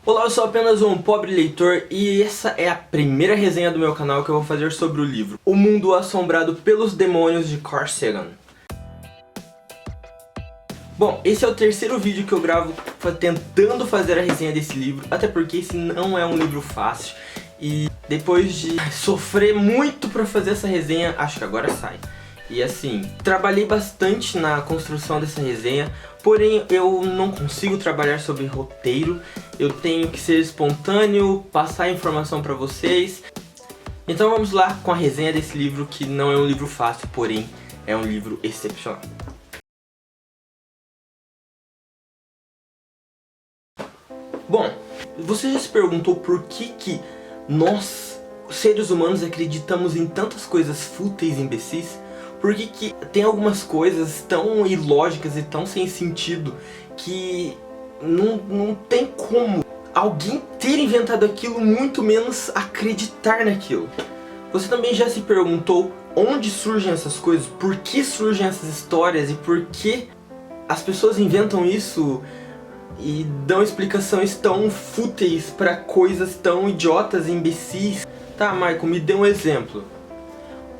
Olá, eu sou apenas um pobre leitor e essa é a primeira resenha do meu canal que eu vou fazer sobre o livro O Mundo Assombrado pelos Demônios de Carl Sagan. Bom, esse é o terceiro vídeo que eu gravo tentando fazer a resenha desse livro, até porque esse não é um livro fácil e depois de sofrer muito pra fazer essa resenha, acho que agora sai. E assim, trabalhei bastante na construção dessa resenha, porém eu não consigo trabalhar sobre roteiro, eu tenho que ser espontâneo, passar informação pra vocês. Então vamos lá com a resenha desse livro, que não é um livro fácil, porém é um livro excepcional. Bom, você já se perguntou por que nós, seres humanos, acreditamos em tantas coisas fúteis e imbecis? Por que tem algumas coisas tão ilógicas e tão sem sentido que não tem como alguém ter inventado aquilo, muito menos acreditar naquilo? Você também já se perguntou onde surgem essas coisas? Por que surgem essas histórias? E por que as pessoas inventam isso e dão explicações tão fúteis para coisas tão idiotas e imbecis? Tá, Michael, me dê um exemplo.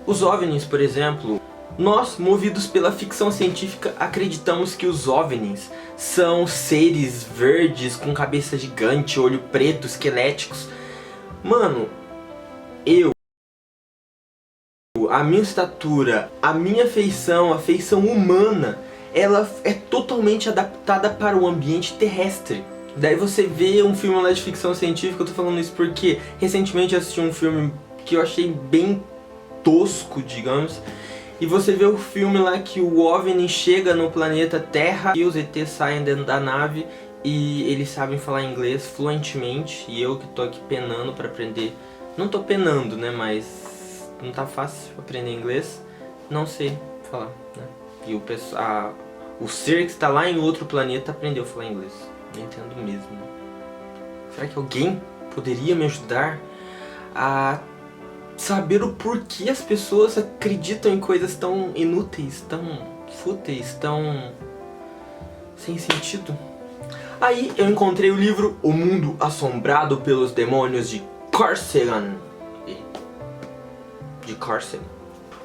Os OVNIs, por exemplo, nós, movidos pela ficção científica, acreditamos que os OVNIs são seres verdes com cabeça gigante, olho preto, esqueléticos. Mano, a minha estatura, a minha feição, a feição humana, ela é totalmente adaptada para o ambiente terrestre. Daí você vê um filme lá de ficção científica, eu tô falando isso porque recentemente eu assisti um filme que eu achei bem tosco, digamos. E você vê o filme lá que o OVNI chega no planeta Terra e os ETs saem dentro da nave e eles sabem falar inglês fluentemente. E eu que tô aqui penando pra aprender, não tô penando, né, mas não tá fácil aprender inglês, não sei falar, né. E o ser que está lá em outro planeta aprendeu a falar inglês, não entendo mesmo. Será que alguém poderia me ajudar a saber o porquê as pessoas acreditam em coisas tão inúteis, tão fúteis, tão sem sentido? Aí eu encontrei o livro O Mundo Assombrado pelos Demônios de Carl Sagan.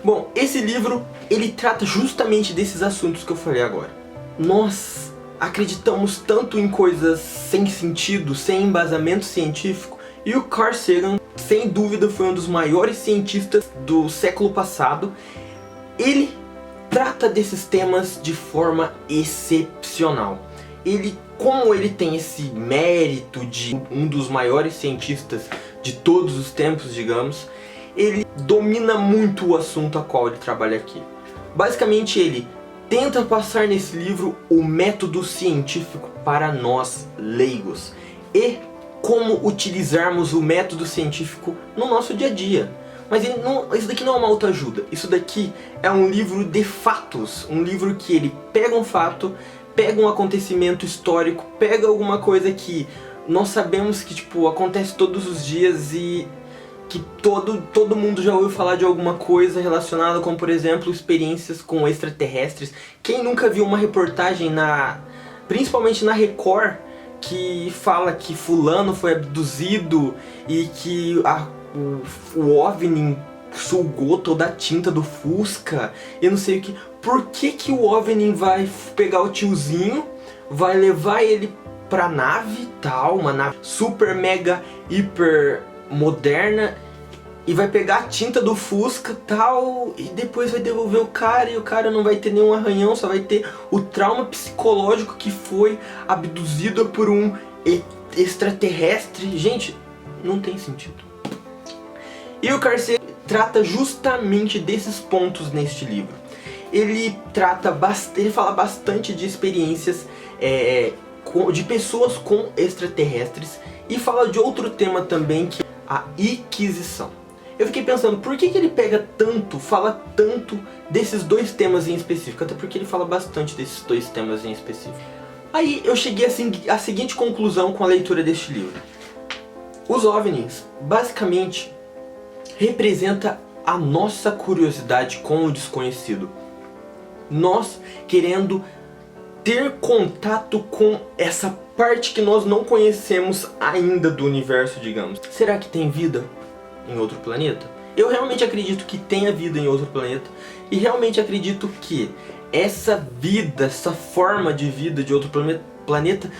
Bom, esse livro, ele trata justamente desses assuntos que eu falei agora. Nós acreditamos tanto em coisas sem sentido, sem embasamento científico, e o Carl Sagan, sem dúvida, foi um dos maiores cientistas do século passado. Ele trata desses temas de forma excepcional. Como ele tem esse mérito de um dos maiores cientistas de todos os tempos, digamos, ele domina muito o assunto a qual ele trabalha aqui. Basicamente ele tenta passar nesse livro o método científico para nós leigos e como utilizarmos o método científico no nosso dia a dia. Mas isso daqui não é uma autoajuda, isso daqui é um livro de fatos, um livro que ele pega um fato, pega um acontecimento histórico, pega alguma coisa que nós sabemos que tipo acontece todos os dias e que todo mundo já ouviu falar de alguma coisa relacionada com, por exemplo, experiências com extraterrestres. Quem nunca viu uma reportagem principalmente na Record, que fala que fulano foi abduzido e que o OVNI sugou toda a tinta do Fusca e não sei o que. Por que o OVNI vai pegar o tiozinho, vai levar ele pra nave tal, uma nave super mega hiper moderna, e vai pegar a tinta do Fusca tal, e depois vai devolver o cara, e o cara não vai ter nenhum arranhão, só vai ter o trauma psicológico que foi abduzido por um extraterrestre. Gente, não tem sentido. E o Carl Sagan trata justamente desses pontos neste livro. Ele fala bastante de experiências de pessoas com extraterrestres, e fala de outro tema também, que é a Inquisição. Eu fiquei pensando, por que ele fala tanto desses dois temas em específico? Até porque ele fala bastante desses dois temas em específico. Aí eu cheguei à seguinte conclusão com a leitura deste livro. Os OVNIs, basicamente, representa a nossa curiosidade com o desconhecido. Nós querendo ter contato com essa parte que nós não conhecemos ainda do universo, digamos. Será que tem vida em outro planeta? Eu realmente acredito que tenha vida em outro planeta, e realmente acredito que essa vida, essa forma de vida de outro planeta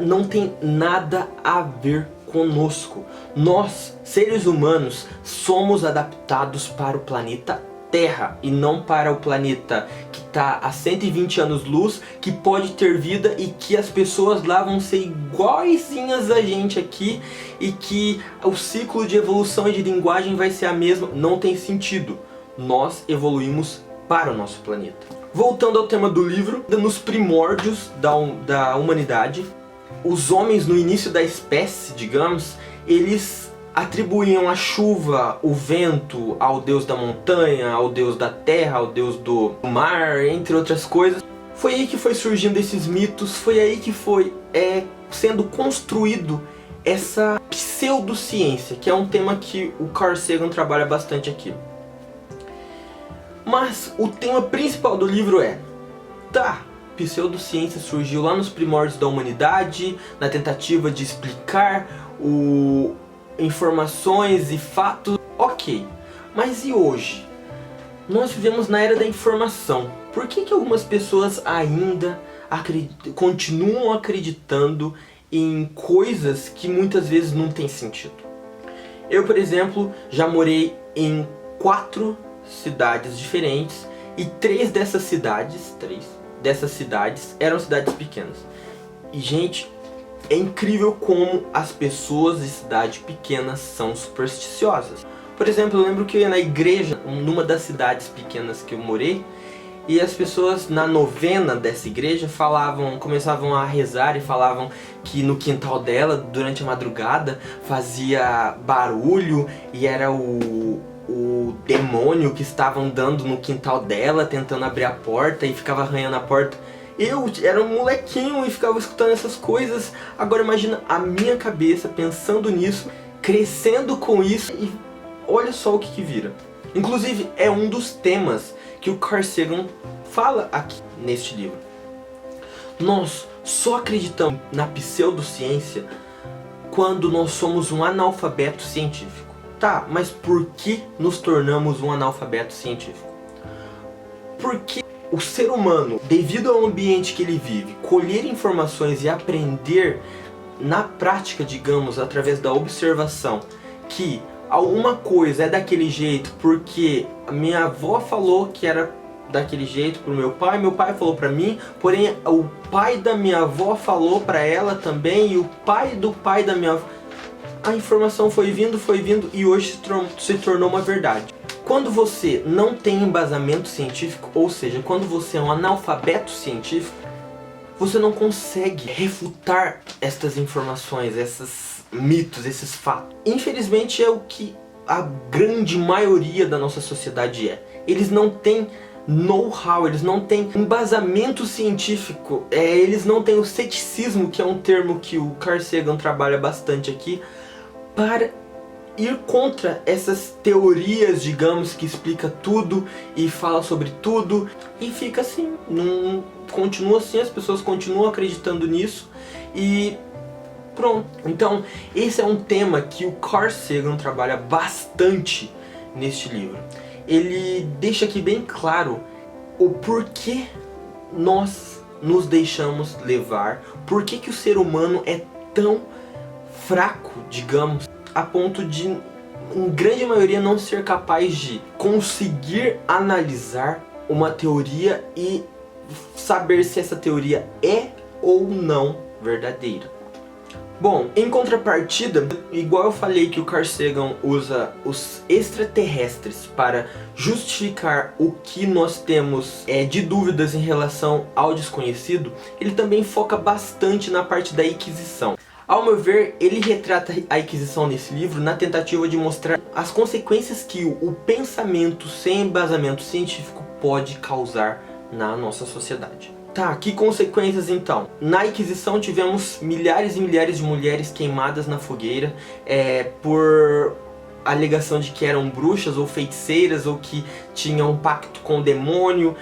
não tem nada a ver conosco. Nós, seres humanos, somos adaptados para o planeta Terra e não para o planeta que está a 120 anos-luz, que pode ter vida e que as pessoas lá vão ser iguaizinhas a gente aqui, e que o ciclo de evolução e de linguagem vai ser a mesma. Não tem sentido. Nós evoluímos para o nosso planeta. Voltando ao tema do livro, nos primórdios da humanidade, os homens no início da espécie, digamos, eles atribuíam a chuva, o vento, ao deus da montanha, ao deus da terra, ao deus do mar, entre outras coisas. Foi aí que foi surgindo esses mitos, foi aí que foi sendo construído essa pseudociência, que é um tema que o Carl Sagan trabalha bastante aqui. Mas o tema principal do livro pseudociência surgiu lá nos primórdios da humanidade, na tentativa de explicar informações e fatos. Ok, mas e hoje? Nós vivemos na era da informação. Por que algumas pessoas ainda continuam acreditando em coisas que muitas vezes não têm sentido? Eu, por exemplo, já morei em 4 cidades diferentes, e 3 dessas cidades eram cidades pequenas. E, gente, é incrível como as pessoas de cidade pequenas são supersticiosas. Por exemplo, eu lembro que eu ia na igreja numa das cidades pequenas que eu morei, e as pessoas na novena dessa igreja começavam a rezar e falavam que no quintal dela, durante a madrugada, fazia barulho e era o demônio que estava andando no quintal dela, tentando abrir a porta, e ficava arranhando a porta. Eu era um molequinho e ficava escutando essas coisas. Agora imagina a minha cabeça pensando nisso, crescendo com isso, e olha só o que vira. Inclusive é um dos temas que o Carl Sagan fala aqui neste livro. Nós só acreditamos na pseudociência quando nós somos um analfabeto científico. Tá, mas por que nos tornamos um analfabeto científico? Porque o ser humano, devido ao ambiente que ele vive, colher informações e aprender na prática, digamos, através da observação, que alguma coisa é daquele jeito porque a minha avó falou que era daquele jeito pro meu pai falou pra mim, porém o pai da minha avó falou pra ela também, e o pai do pai da minha avó. A informação foi vindo e hoje se tornou uma verdade. Quando você não tem embasamento científico, ou seja, quando você é um analfabeto científico, você não consegue refutar estas informações, esses mitos, esses fatos. Infelizmente é o que a grande maioria da nossa sociedade é. Eles não têm know-how, eles não têm embasamento científico, eles não têm o ceticismo, que é um termo que o Carl Sagan trabalha bastante aqui, para ir contra essas teorias, digamos, que explica tudo e fala sobre tudo, e fica assim, continua assim, as pessoas continuam acreditando nisso e pronto. Então esse é um tema que o Carl Sagan trabalha bastante neste livro. Ele deixa aqui bem claro o porquê nós nos deixamos levar, porquê que o ser humano é tão fraco, digamos, a ponto de, em grande maioria, não ser capaz de conseguir analisar uma teoria e saber se essa teoria é ou não verdadeira. Bom, em contrapartida, igual eu falei que o Carl Sagan usa os extraterrestres para justificar o que nós temos de dúvidas em relação ao desconhecido, ele também foca bastante na parte da Inquisição. Ao meu ver, ele retrata a Inquisição nesse livro na tentativa de mostrar as consequências que o pensamento sem embasamento científico pode causar na nossa sociedade. Tá, que consequências então? Na Inquisição tivemos milhares e milhares de mulheres queimadas na fogueira por alegação de que eram bruxas ou feiticeiras ou que tinham um pacto com o demônio.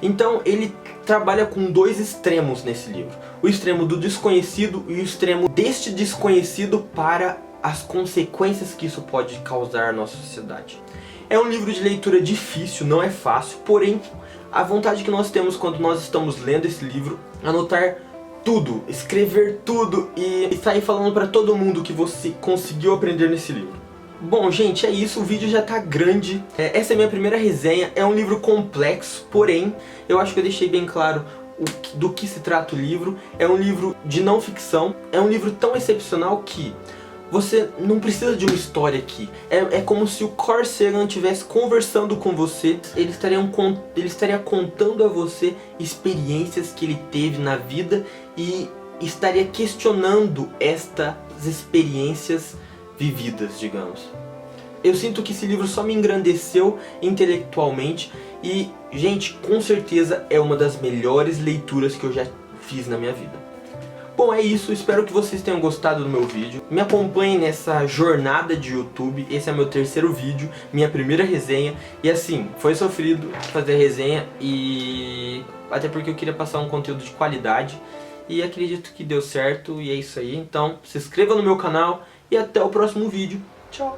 Então ele trabalha com dois extremos nesse livro. O extremo do desconhecido e o extremo deste desconhecido para as consequências que isso pode causar à nossa sociedade. É um livro de leitura difícil, não é fácil, porém a vontade que nós temos quando nós estamos lendo esse livro é anotar tudo, escrever tudo e sair falando para todo mundo que você conseguiu aprender nesse livro. Bom, gente, é isso, o vídeo já tá grande. Essa é a minha primeira resenha, é um livro complexo, porém, eu acho que eu deixei bem claro do que se trata o livro. É um livro de não ficção, é um livro tão excepcional que você não precisa de uma história aqui. É como se o Carl Sagan estivesse conversando com você. Ele estaria contando a você experiências que ele teve na vida e estaria questionando estas experiências vividas, digamos. Eu sinto que esse livro só me engrandeceu intelectualmente e, gente, com certeza é uma das melhores leituras que eu já fiz na minha vida. Bom, é isso, espero que vocês tenham gostado do meu vídeo. Me acompanhem nessa jornada de YouTube, esse é meu terceiro vídeo, minha primeira resenha. E assim, foi sofrido fazer a resenha e até porque eu queria passar um conteúdo de qualidade. E acredito que deu certo e é isso aí. Então, se inscreva no meu canal e até o próximo vídeo. Tchau!